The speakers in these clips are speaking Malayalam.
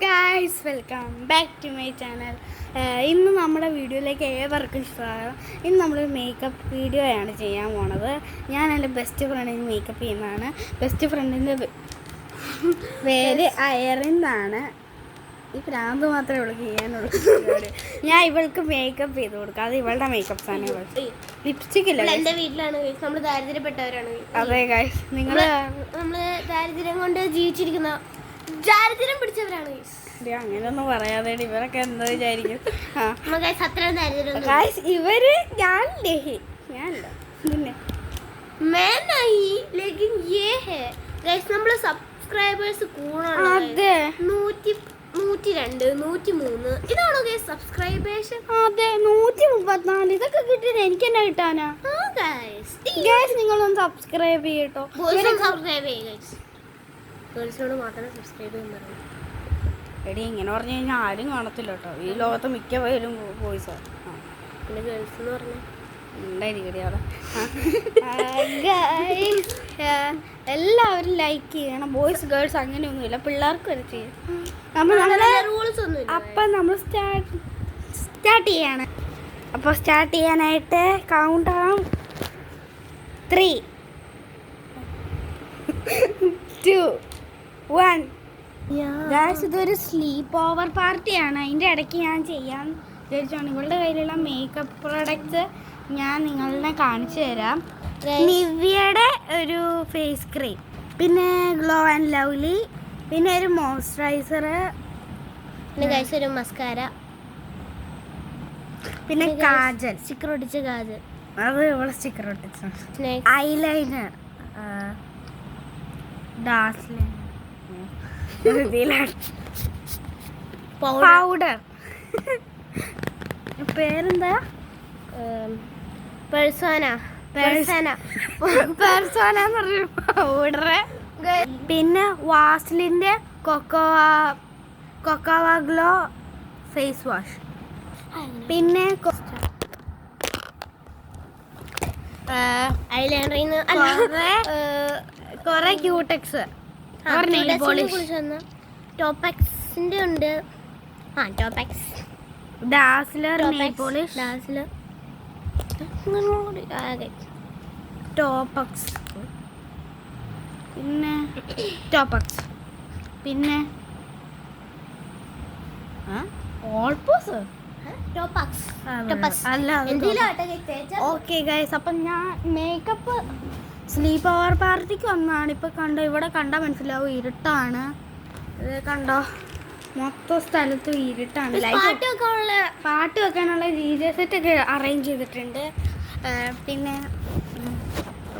Guys, welcome back to my channel. ഇന്ന് നമ്മുടെ വീഡിയോയിലേക്ക് ഏവർക്കും സ്വാഗതം. ഇന്ന് നമ്മളൊരു മേക്കപ്പ് വീഡിയോയാണ് ചെയ്യാൻ പോണത്. ഞാൻ എൻ്റെ ബെസ്റ്റ് ഫ്രണ്ടിന് മേക്കപ്പ് ചെയ്യുന്നതാണ്. ബെസ്റ്റ് ഫ്രണ്ടിൻ്റെ പേര് അയറിന്നാണ്. ഈ പ്രാന്ത് മാത്രമേ ഉള്ളൂ ചെയ്യാനുള്ളൂ. ഞാൻ ഇവൾക്ക് മേക്കപ്പ് ചെയ്ത് കൊടുക്കാം. അത് ഇവളുടെ മേക്കപ്പ് ആണ്. ലിപ്സ്റ്റിക് ഇല്ല. എൻ്റെ വീട്ടിലാണ്. നമ്മൾ ദാരിദ്ര്യപ്പെട്ടവരാണ്. അതെ ഗൈസ്, നമ്മൾ ദാരിദ്ര്യം കൊണ്ട് ജീവിച്ചിരിക്കുന്ന ദാരിദ്ര്യം പിടിച്ചവരാണ്. അങ്ങനെയൊന്നും പറയാതെ ഇവരൊക്കെ എന്താ വിചാരിക്കും. ഇവര് ഞാനല്ല പിന്നെ നമ്മള് സബ്സ്ക്രൈബേഴ്സ് കൂടാണ്. 102, 103 ഇതാണോ സബ്സ്ക്രൈബേഴ്സ്? അതെ, 134. ഇതൊക്കെ കിട്ടിയത് എനിക്ക് തന്നെ കിട്ടാനാ. നിങ്ങളൊന്ന് സബ്സ്ക്രൈബ് ചെയ്യട്ടോ. സബ്സ്ക്രൈബ് ഗേൾസിനോട് മാത്രമേ സബ്സ്ക്രൈബ് ചെയ്യാൻ പറയൂ. എടി, ഇങ്ങനെ പറഞ്ഞു കഴിഞ്ഞാൽ ആരും കാണത്തില്ല കേട്ടോ. ഈ ലോകത്ത് മിക്ക പേരും ബോയ്സാ. പിന്നെ ഗേൾസ് എന്ന് പറഞ്ഞാൽ ഉണ്ടായിരിക്കടി അവിടെ. എല്ലാവരും ലൈക്ക് ചെയ്യണം. ബോയ്സ് ഗേൾസ് അങ്ങനെയൊന്നുമില്ല, പിള്ളേർക്ക് വരെ ചെയ്യും. റൂൾസ് ഒന്നും. അപ്പം നമ്മൾ സ്റ്റാർട്ട് ചെയ്യാണ്. അപ്പോൾ സ്റ്റാർട്ട് ചെയ്യാനായിട്ട് കൗണ്ട് ഡൗൺ 3, 2, 1. ഇതൊരു സ്ലീപ്പ് ഓവർ പാർട്ടിയാണ്. അതിൻ്റെ ഇടയ്ക്ക് ഞാൻ ചെയ്യാൻ വിചാരിച്ചാണ്. ഇവളുടെ കയ്യിലുള്ള മേക്കപ്പ് പ്രോഡക്റ്റ്സ് ഞാൻ നിങ്ങളെ കാണിച്ചു തരാം. നിവ്യയുടെ ഒരു ഫേസ് ക്രീം, പിന്നെ ഗ്ലോ ആൻഡ് ലവ്ലി, പിന്നെ ഒരു മോയ്സ്ചറൈസർ, പിന്നെ ഒരു മസ്കാര, പിന്നെ കാജൽ, സ്റ്റിക്കർ ഒട്ടിച്ച കാജൽ. അത് ഇവളെ സ്റ്റിക്കർ ഒട്ടിച്ച ഐലൈനർ, ഡാസ്ലിൻ, പൗഡർ. പേരെന്താ? പെർസോന പറഞ്ഞൊരു പൗഡർ. പിന്നെ വാസ്ലിൻ്റെ കൊക്കോവ ഗ്ലോ ഫേസ് വാഷ്, പിന്നെ കുറെ ക്യൂടെക്സ്, ടോപ്പാക്സിന്റെ ഉണ്ട്. ടോപ്പാക്സ്, ഡാസ്ലർ നെയിൽ പോളിഷ്, ടോപ്പക്സ്, പിന്നെ ടോപ്പക്സ്, പിന്നെ ഓൾപോസ്. ഓക്കെ ഗൈസ്, അപ്പം ഞാൻ മേക്കപ്പ് സ്ലീപ്പ് ഓവർ പാർട്ടിക്ക് വന്നതാണ്. ഇപ്പം കണ്ടോ, ഇവിടെ കണ്ടാൽ മനസ്സിലാവും ഇരുട്ടാണ്. ഇത് കണ്ടോ, മൊത്തം സ്ഥലത്തും ഇരുട്ടാണ്. പാട്ട് വെക്കാനുള്ള DJ സെറ്റൊക്കെ അറേഞ്ച് ചെയ്തിട്ടുണ്ട്. പിന്നെ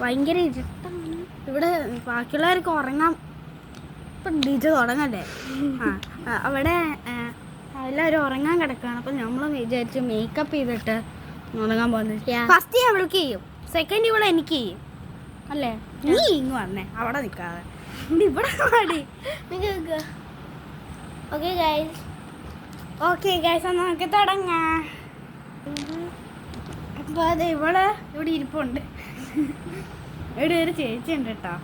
ഭയങ്കര ഇരുട്ടാണ് ഇവിടെ. ബാക്കിയുള്ളവർക്ക് ഉറങ്ങാം. ഇപ്പം DJ തുടങ്ങല്ലേ. അവിടെ എല്ലാവരും ഉറങ്ങാൻ കിടക്കുകയാണ്. അപ്പം നമ്മൾ വിചാരിച്ചു മേക്കപ്പ് ചെയ്തിട്ട് ഉറങ്ങാൻ പോകുന്നത്. ഫസ്റ്റ് അവൾക്ക് ചെയ്യും, സെക്കൻഡ് ഇവിടെ എനിക്ക് ചെയ്യും. അല്ലേ? നീ ഇങ്ങ് വന്നേ, അവിടെ നിൽക്കാതെ ഇവിടെ പാടി. ഓക്കെ ഗൈസ്, നമുക്ക് തുടങ്ങാം. അപ്പോൾ അതെ, ഇവിടെ ഇരിപ്പുണ്ട്. ഇവിടെ ഒരു ചേച്ചി ഉണ്ട് കേട്ടോ.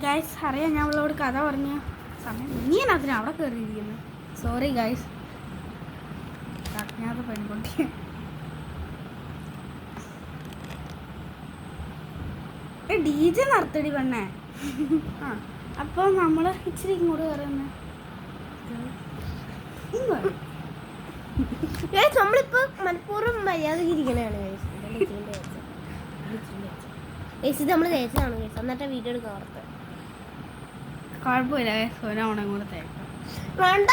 ഗൈസ്, അറിയാം, ഞാൻ അവളോട് കഥ പറഞ്ഞ സമയം നീ അതിന് അവിടെ കയറിയിരിക്കുന്നു. സോറി ഗൈസ്, അജ്ഞാത പെൺകുട്ടി. DJ നിർത്തടി പെണ്ണേ. അപ്പോൾ നമ്മൾ ഇച്ചിരി ഇങ്ങോട്ട് കയറുന്നേ. നമ്മളിപ്പോ മനഃപൂർവ്വം മര്യാദക്ക് ഇരിക്കണതാണ്. നമ്മൾ തേച്ചതാണ് എന്നിട്ട് വീഡിയോ എടുക്കാൻ ഓർത്ത്. കുഴപ്പമില്ല, സോനോണം കൂടെ തേക്കാം. വേണ്ട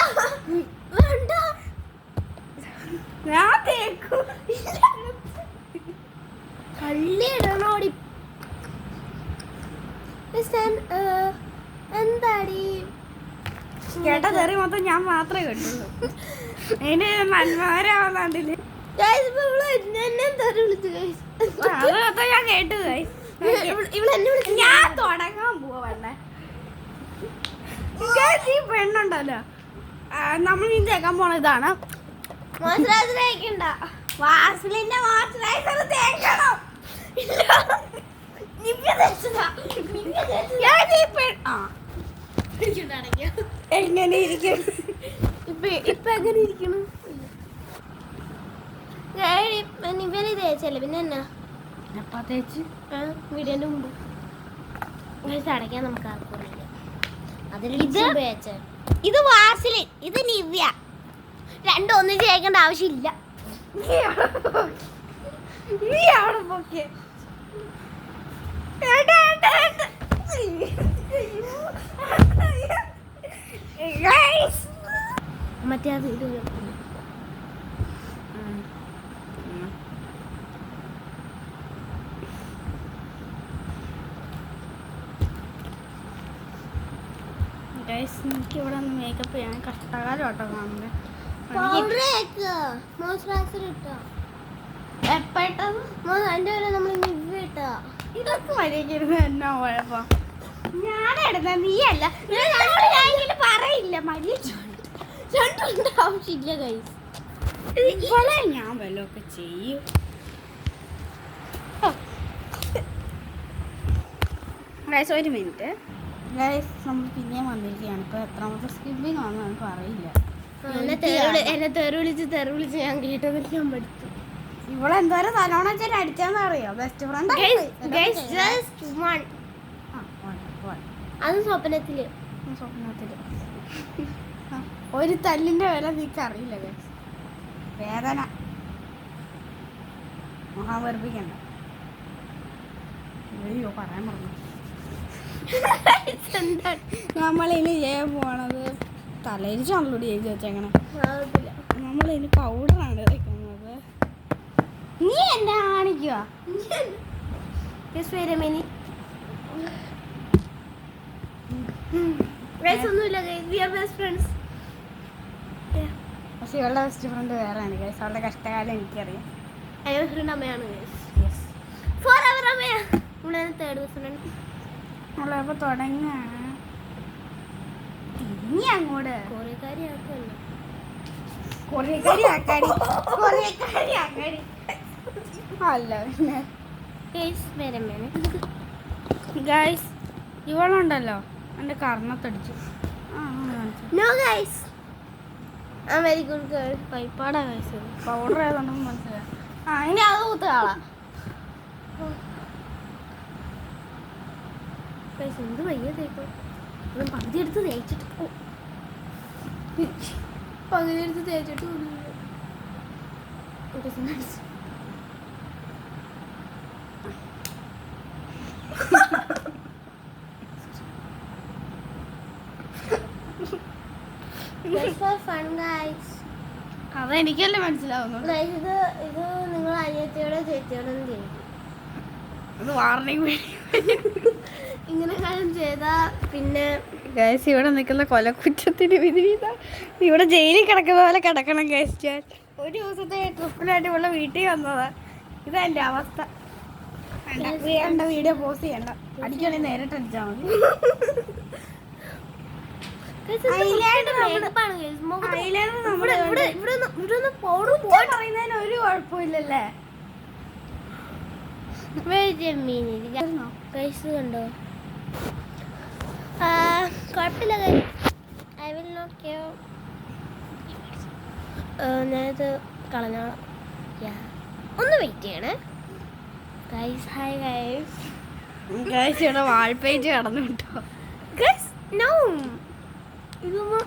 ഞാൻ തേക്കും. കള്ളിയിടണോടി. എന്താടി കേട്ട തെറി മൊത്തം ഞാൻ മാത്രമേ കേട്ടുള്ളൂ. അതിന് മനോഹരാവുന്നില്ല. അത് ഞാൻ കേട്ടു. ഞാൻ തുടങ്ങാൻ പോവല്ലേ. ഈ പെണ്ണുണ്ടല്ലോ, നമ്മൾ ഈ തേക്കാൻ പോണ ഇതാണ്. വാസലിന്റെ മോയ്സ്ചറൈസർ തേക്കണം. എങ്ങനെ ഇരിക്കും ഇപ്പൊ എങ്ങനെ ഇരിക്കണം? ഇവനെ തേച്ചല്ലേ പിന്നെ എന്നാ തേച്ച് വീടിന്റെ മുമ്പ് അടയ്ക്കാൻ നമുക്ക് ആർക്കും അതിൽ ഇത് വാസലിൻ, ഇത് നിവ്യ. രണ്ടും ഒന്നിച്ച് തേക്കേണ്ട ആവശ്യമില്ല. മറ്റേ അത് ഇത് എനിക്ക് ഇവിടെ ഒന്ന് മേക്കപ്പ് ചെയ്യാൻ കഷ്ടകാലം കേട്ടോ കാണുന്നത്. ഇതൊക്കെ മര്യാദ എന്നാ കുഴപ്പം? ഞാനെടുത്ത നീയല്ല പറയില്ല മര്യാദ ആവശ്യമില്ല ഗൈസ്. ഇവളെ ഞാൻ വല്ലതൊക്കെ ചെയ്യും. ഗൈസ് ഒരു മിനിറ്റ് ഗൈസ്, നമ്മൾ പിന്നെയും വന്നിരിക്കുകയാണ്. ഇപ്പോൾ എത്രാമത്തെ സ്കിപ്പിംഗ് ആണെന്ന് നമുക്ക് അറിയില്ല. എന്നെ തെറി വിളിച്ച് ഞാൻ കേട്ടത് ഞാൻ പഠിച്ചു. ഇവളെന്തോരം തലോണ വെച്ചാൽ അടിച്ചാന്ന് അറിയോ? ബെസ്റ്റ് ഫ്രണ്ട് അത് സ്വപ്നത്തില് ഒരു തല്ലിന്റെ വില നീക്ക് അറിയില്ല ഗൈസ്. വേദന മഹാവർപ്പിക്കണ്ട. അയ്യോ പറയാൻ പറഞ്ഞു. നമ്മളിനി ചെയ്യാൻ പോണത് തലയിരിച്ചാണല്ലോ എഴുതി വെച്ചേക്കണേ. നമ്മളിനി പൗഡറാണ് വെക്കുന്നത്. നീ എന്നെ കാണിക്കുക. പക്ഷെ ഇവളുടെ ബെസ്റ്റ് ഫ്രണ്ട് വേറെയാണ് ഗൈസ്. അവളുടെ കഷ്ടകാലം എനിക്കറിയാം. അമ്മയാണ് നമ്മളിപ്പോ തുടങ്ങാണ്. ഇനി അങ്ങോട്ട് അല്ല ഗൈസ്, ഇവളുണ്ടല്ലോ എന്റെ കർണത്തടിച്ചു. Very good girl. കൈപ്പാടാ ഗൈസ്. പൗഡർ ഏതുണ്ടെന്ന് മനസ്സിലായി. ഇനി അത് കൂത്ത് കാണാം. എന്ത് വയ്യ തേക്കോ? പകുതി എടുത്ത് തേച്ചിട്ട് അതെനിക്കല്ലേ മനസ്സിലാവുന്നു. ഇത് നിങ്ങൾ അനിയത്തിയോടെ ചേച്ചിയോടൊന്നും ചെയ്യും. ഇത് വാർണിംഗ്. ഇങ്ങനെ കാര്യം ചെയ്താ പിന്നെ ഗൈസ് ഇവിടെ നിൽക്കുന്ന കൊലക്കുറ്റത്തിന് വിധി ഇവിടെ ജയിലിൽ കിടക്കുന്ന പോലെ കിടക്കണം ഗൈസ്. ഞാൻ ഒരു ദിവസത്തെ ട്രിപ്പിനായിട്ട് ഇവിടെ വീട്ടിൽ വന്നതാ. ഇതെന്റെ അവസ്ഥ. വേണ്ട വീഡിയോ പോസ്റ്റ് ചെയ്യണ്ട. അടിക്കുകയാണെങ്കിൽ നേരിട്ട് അടിച്ചാൽ മതി. പറയുന്നതിന് ഒരു കുഴപ്പമില്ലല്ലേ? കണ്ടോ? കുഴപ്പമില്ല. I will not care. ഞാനിത് കളഞ്ഞോളാം. ഒന്ന് വെയിറ്റ് ചെയ്യണേ ഗൈസ്. Hi guys. ഗൈസ് ഇവിടെ വാൾപേജ് കടന്നു കിട്ടോ ഗൈസ്. നോ, ഇതൊന്നും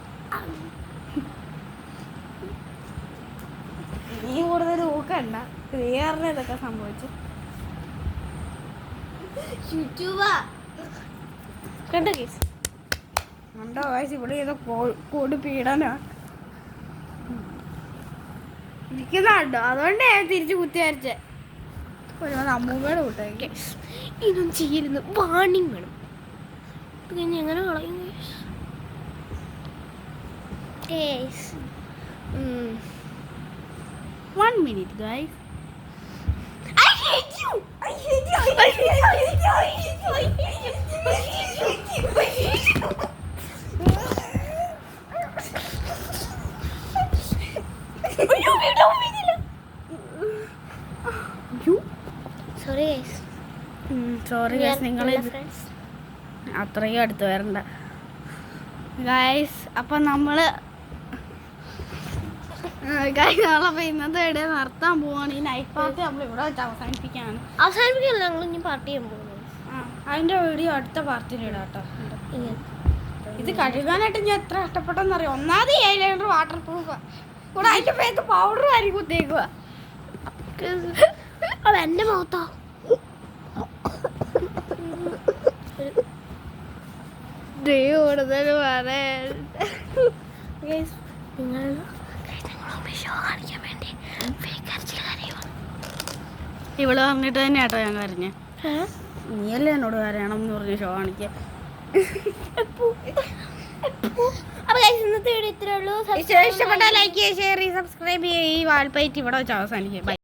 നീ കൂടുതൽ ഊക്കണ്ട. ക്ലിയറിന് ഇതൊക്കെ സംഭവിച്ചു. കണ്ടോ ഗൈസ്? കണ്ടോ ഗൈസ്? ഇവിടെ ചെയ്ത കൂടി പീഡന ഇരിക്കുന്നുണ്ടോ? അതുകൊണ്ട് ഞാൻ തിരിച്ച് കുത്തി വരച്ചേ. ഒരുപാട് അമ്മൂമ്മയുടെ കൂട്ടായി. ഇതൊന്നും ചെയ്യരുത്. വാണിംഗ് വേണം. കഴിഞ്ഞ് എങ്ങനെ കളയും? One minute guys. I hate you. I hate you. I hate you. I hate you. I hate you. I hate you. I hate you. I hate you. അയ്യോ video video. Sorry guys. Sorry guys. നിങ്ങൾ അത്രയും അടുത്ത് വരണ്ട. ഗൈസ് അപ്പം നമ്മൾ നമ്മളപ്പോൾ ഇന്നത്തെ വീഡിയോ നിർത്താൻ പോവാണ്. ഈ നൈറ്റ് പാർട്ടി നമ്മൾ ഇവിടെ വെച്ച് അവസാനിപ്പിക്കുകയാണ്. അവസാനിപ്പിക്കല്ല, ഞങ്ങൾ ഇനി പാർട്ടി ചെയ്യാൻ പോകുന്നു. അതിൻ്റെ വീഡിയോ അടുത്ത പാർട്ടിയിൽ ഇടാം കേട്ടോ. ഇത് കഴുകാനായിട്ട് ഞാൻ എത്ര കഷ്ടപ്പെട്ടെന്നറിയാം. ഒന്നാമത് ഐലൈനർ വാട്ടർ പ്രൂഫ് കൂടെ അതിൻ്റെ പേര് പൗഡർ ആരി കുത്തിയേക്കുക. അത് എൻ്റെ മുഖത്തോ? കൂടുതൽ പറയാൻ ഇവള് പറഞ്ഞിട്ട് തന്നെ കേട്ടോ ഞാൻ കരഞ്ഞ. നീയല്ലേ എന്നോട് കരയണം എന്ന് പറഞ്ഞ ഷോ കാണിക്കാൻ. ഇന്നത്തെ വീഡിയോ ഇത്രേ ഉള്ളൂ. ഇഷ്ടപ്പെട്ടാൽ ലൈക്ക് ചെയ്യുക, ഷെയർ ചെയ്യുക, സബ്സ്ക്രൈബ് ചെയ്യുക. ഈ വാൽപ്പയറ്റ് ഇവിടെ വെച്ച് അവസാനിക്കുക. ബൈ.